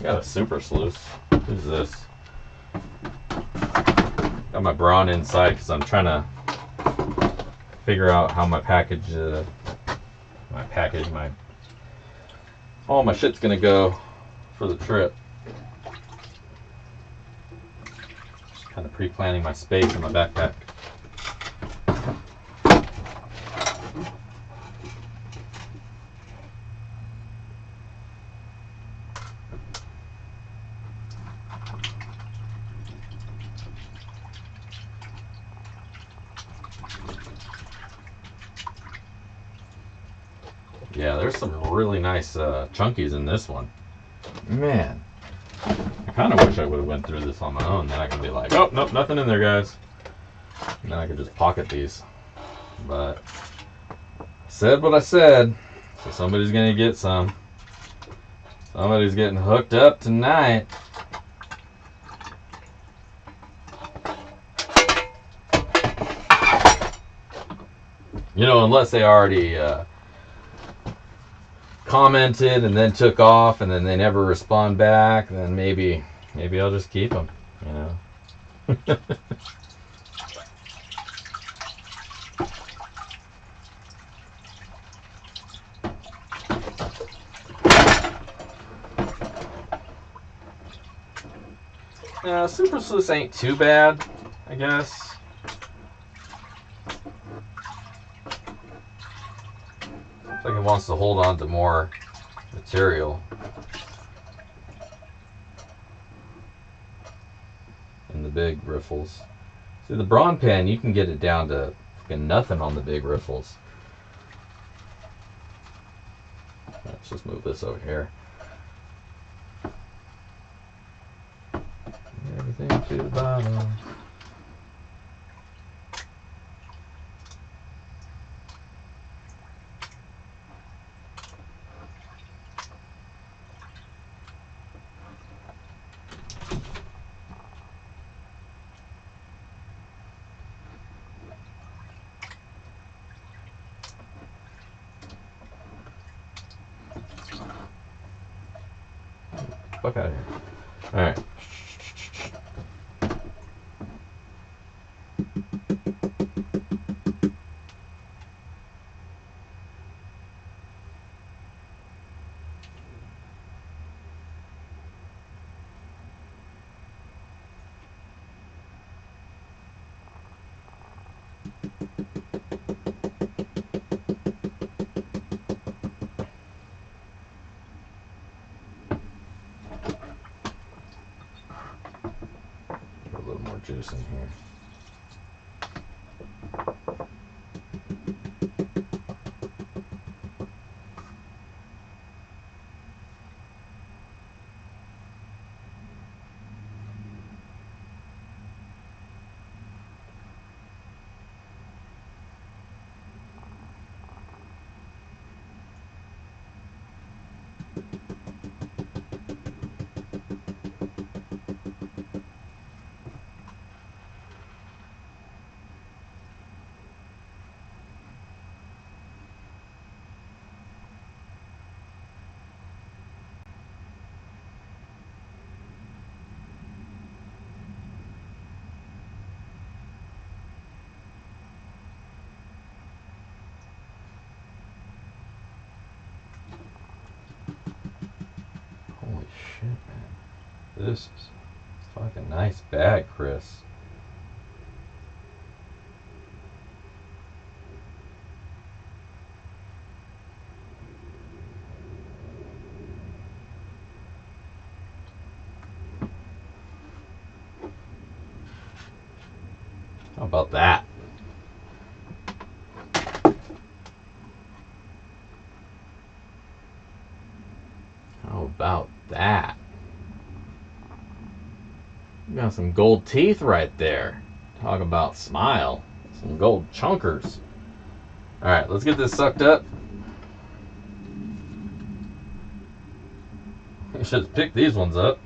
got a super sluice. Who's this? Got my brawn inside because I'm trying to figure out how my package, all my shit's gonna go for the trip. Just kind of pre-planning my space in my backpack. Yeah, there's some really nice chunkies in this one. Man, I kind of wish I would have went through this on my own. Then I could be like, oh, nope, nothing in there, guys. And then I could just pocket these. But I said what I said, so somebody's going to get some. Somebody's getting hooked up tonight. You know, unless they already commented and then took off and then they never respond back, then maybe I'll just keep them, you know. Super sluice ain't too bad, I guess. Looks like it wants to hold on to more material in the big riffles. See, the brawn pan, you can get it down to fucking nothing on the big riffles. Let's just move this over here. everything to the bottom. Fuck out of here. Alright. Juice in here. Holy shit, man. This is a fucking nice bag, Chris. How about that? How about that? You got some gold teeth right there. Talk about smile. Some gold chunkers. Alright, let's get this sucked up. You should pick these ones up.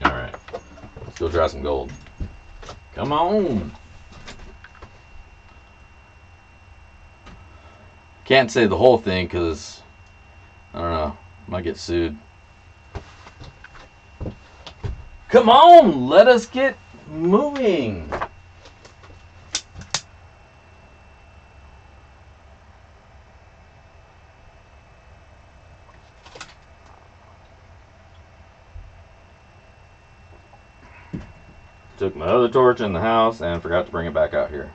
Alright, let's go try some gold. Come on! Can't say the whole thing because, I don't know, might get sued. Come on! Let us get moving! Took my other torch in the house and forgot to bring it back out here.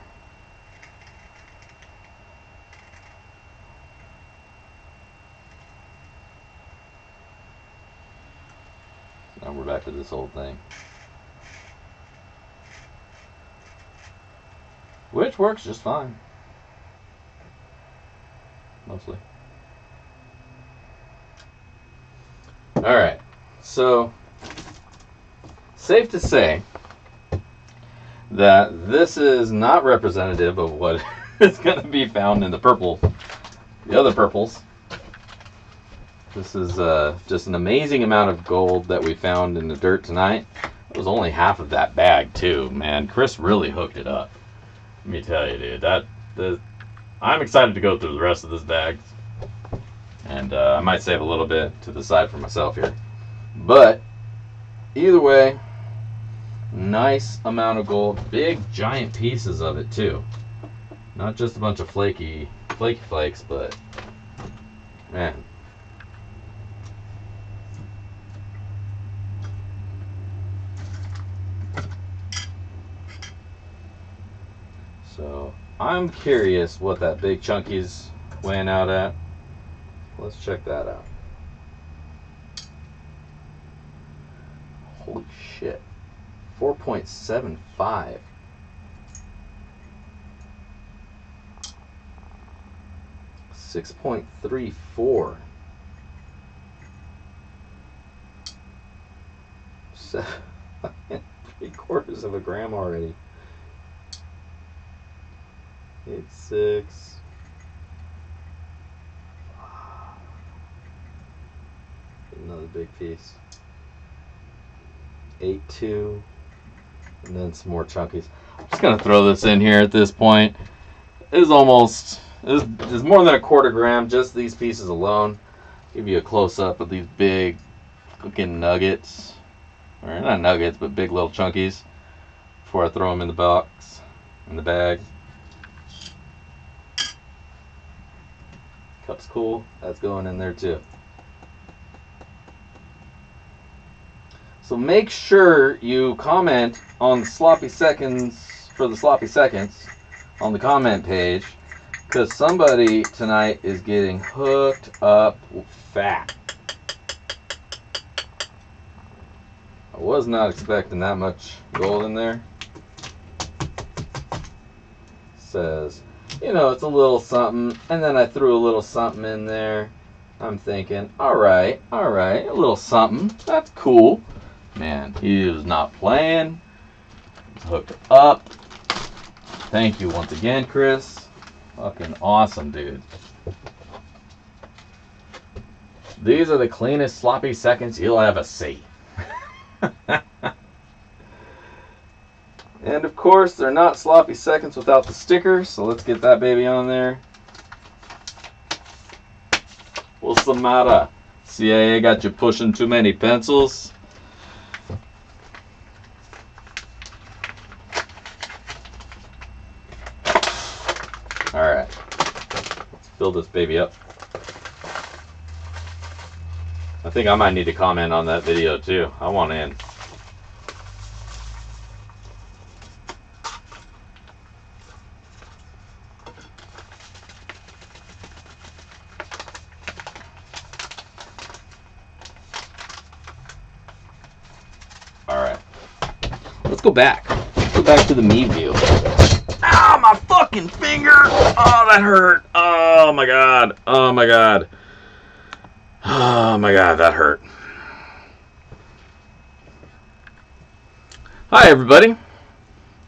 Now we're back to this old thing. Which works just fine. Mostly. Alright, so safe to say that this is not representative of what is going to be found in the purple, the other purples. This is just an amazing amount of gold that we found in the dirt tonight. It was only half of that bag too, man. Chris really hooked it up. Let me tell you, dude. I'm excited to go through the rest of this bag, and I might save a little bit to the side for myself here. But either way, nice amount of gold, big giant pieces of it too. Not just a bunch of flaky flakes, but man. So I'm curious what that big chunky's weighing out at. Let's check that out. Holy shit. 4.75. $6.34. 3/4 of a gram already. 8.6. Another big piece. 8.2. And then some more chunkies. I'm just gonna throw this in here at this point. It's almost, it's more than a 1/4 gram, just these pieces alone. Give you a close-up of these big looking nuggets. Or not nuggets, but big little chunkies before I throw them in the box, in the bag. Cup's cool. That's going in there too. So make sure you comment on sloppy seconds for the sloppy seconds on the comment page, because somebody tonight is getting hooked up fat. I was not expecting that much gold in there. Says, you know, it's a little something, and then I threw a little something in there. I'm thinking, all right, a little something. That's cool. Man, he is not playing. He's hooked up. Thank you once again, Chris. Fucking awesome, dude. These are the cleanest sloppy seconds you'll ever see. And of course, they're not sloppy seconds without the sticker, so let's get that baby on there. What's the matter? CIA got you pushing too many pencils? Alright, let's fill this baby up. I think I might need to comment on that video too. I want in. Alright. Let's go back. Let's go back to the me view. Ow, my fucking finger! Oh, that hurt. Oh my god. Oh my god. Oh my god, that hurt. Hi everybody.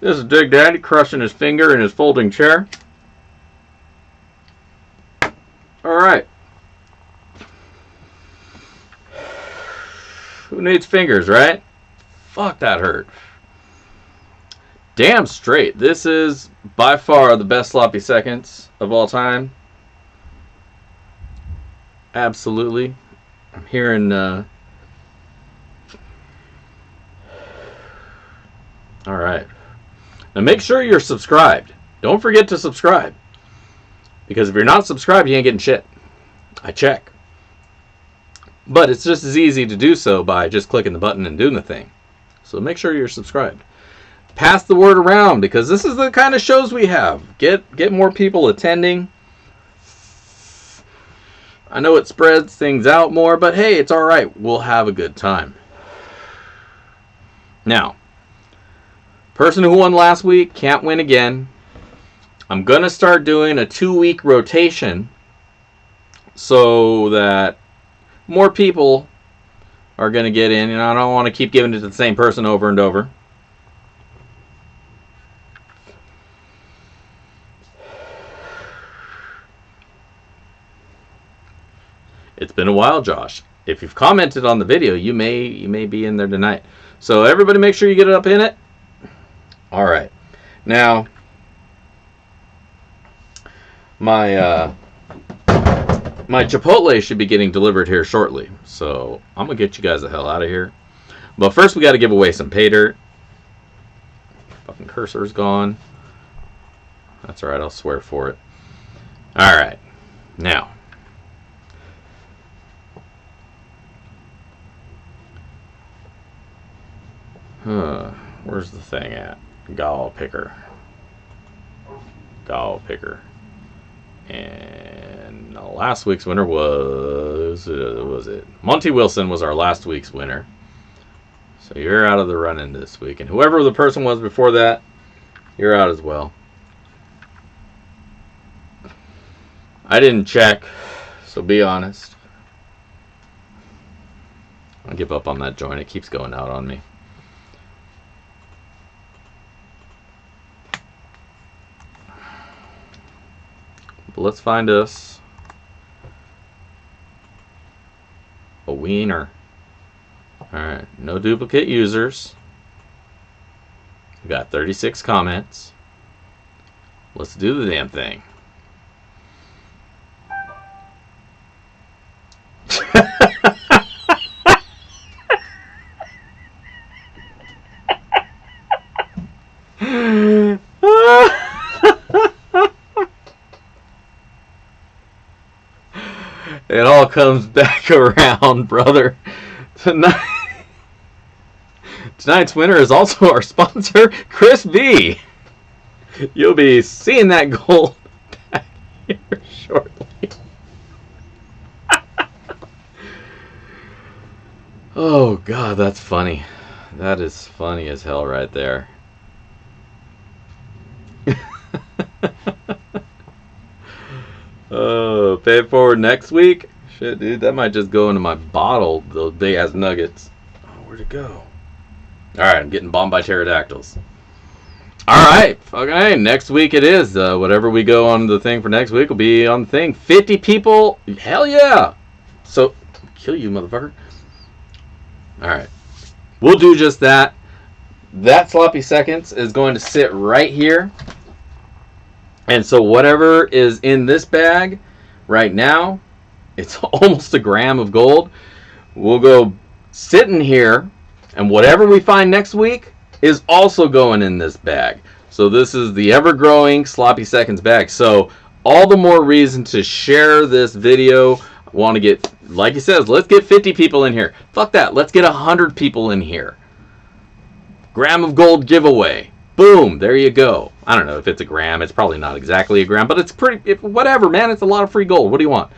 This is Dig Daddy crushing his finger in his folding chair. Alright. Who needs fingers, right? Fuck, that hurt. Damn straight. This is by far the best sloppy seconds of all time. Absolutely. I'm hearing alright. Now make sure you're subscribed. Don't forget to subscribe. Because if you're not subscribed, you ain't getting shit. I check. But it's just as easy to do so by just clicking the button and doing the thing. So make sure you're subscribed. Pass the word around, because this is the kind of shows we have. Get more people attending. I know it spreads things out more, but hey, it's alright. We'll have a good time. Now, person who won last week can't win again. I'm going to start doing a 2-week rotation so that more people are going to get in. And I don't want to keep giving it to the same person over and over. It's been a while, Josh. If you've commented on the video, you may be in there tonight. So everybody make sure you get it up in it. All right. Now, my Chipotle should be getting delivered here shortly. So I'm going to get you guys the hell out of here. But first we got to give away some pay dirt. Fucking cursor's gone. That's alright, I'll swear for it. Alright. Now. Where's the thing at? Gall picker. Gall picker. And last week's winner was it? Monty Wilson was our last week's winner. So you're out of the run-in this week. And whoever the person was before that, you're out as well. I didn't check, so be honest. I'll give up on that joint. It keeps going out on me. But let's find us a wiener. Alright, no duplicate users. We got 36 comments. Let's do the damn thing. It all comes back around, brother. Tonight's winner is also our sponsor, Chris V. You'll be seeing that gold back here shortly. Oh, God, that's funny. That is funny as hell right there. Oh, pay it forward next week? Shit, dude, that might just go into my bottle, those big-ass nuggets. Oh, where'd it go? Alright, I'm getting bombed by pterodactyls. Alright, okay, next week it is. Whatever we go on the thing for next week will be on the thing. 50 people, hell yeah! So, kill you, motherfucker. Alright, we'll do just that. That sloppy seconds is going to sit right here. And so whatever is in this bag right now, it's almost a gram of gold. We'll go sit in here, and whatever we find next week is also going in this bag. So this is the ever-growing sloppy seconds bag. So all the more reason to share this video. I want to get, like he says, let's get 50 people in here. Fuck that. Let's get 100 people in here. Gram of gold giveaway. Boom, there you go. I don't know if it's a gram. It's probably not exactly a gram, but it's pretty, whatever, man. It's a lot of free gold. What do you want?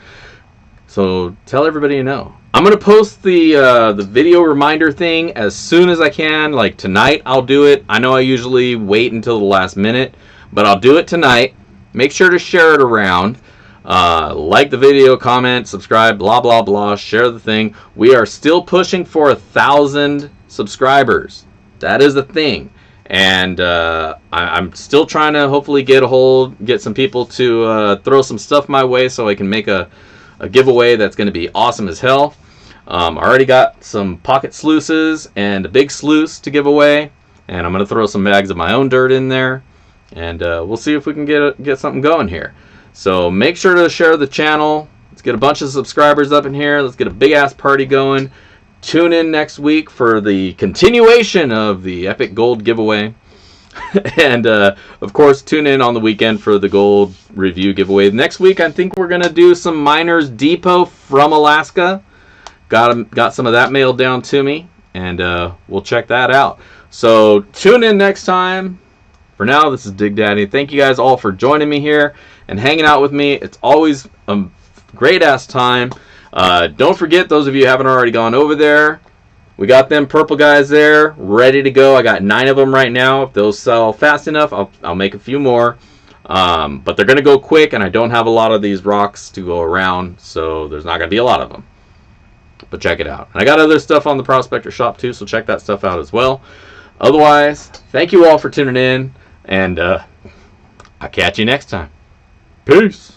So tell everybody you know. I'm going to post the video reminder thing as soon as I can. Like tonight, I'll do it. I know I usually wait until the last minute, but I'll do it tonight. Make sure to share it around. Like the video, comment, subscribe, blah, blah, blah. Share the thing. We are still pushing for 1,000 subscribers. That is the thing. And I'm still trying to hopefully get some people to throw some stuff my way so I can make a giveaway that's going to be awesome as hell. I already got some pocket sluices and a big sluice to give away. And I'm going to throw some bags of my own dirt in there. And we'll see if we can get something going here. So make sure to share the channel. Let's get a bunch of subscribers up in here. Let's get a big ass party going. Tune in next week for the continuation of the epic gold giveaway. And, of course, tune in on the weekend for the gold review giveaway. Next week, I think we're going to do some Miners Depot from Alaska. Got some of that mailed down to me. And we'll check that out. So tune in next time. For now, this is Dig Daddy. Thank you guys all for joining me here and hanging out with me. It's always a great-ass time. Don't forget, those of you who haven't already gone over there, we got them purple guys there ready to go. I got 9 of them right now. If those sell fast enough, I'll make a few more. But they're going to go quick, and I don't have a lot of these rocks to go around, so there's not going to be a lot of them. But check it out. And I got other stuff on the Prospector shop too, so check that stuff out as well. Otherwise, thank you all for tuning in, and I'll catch you next time. Peace.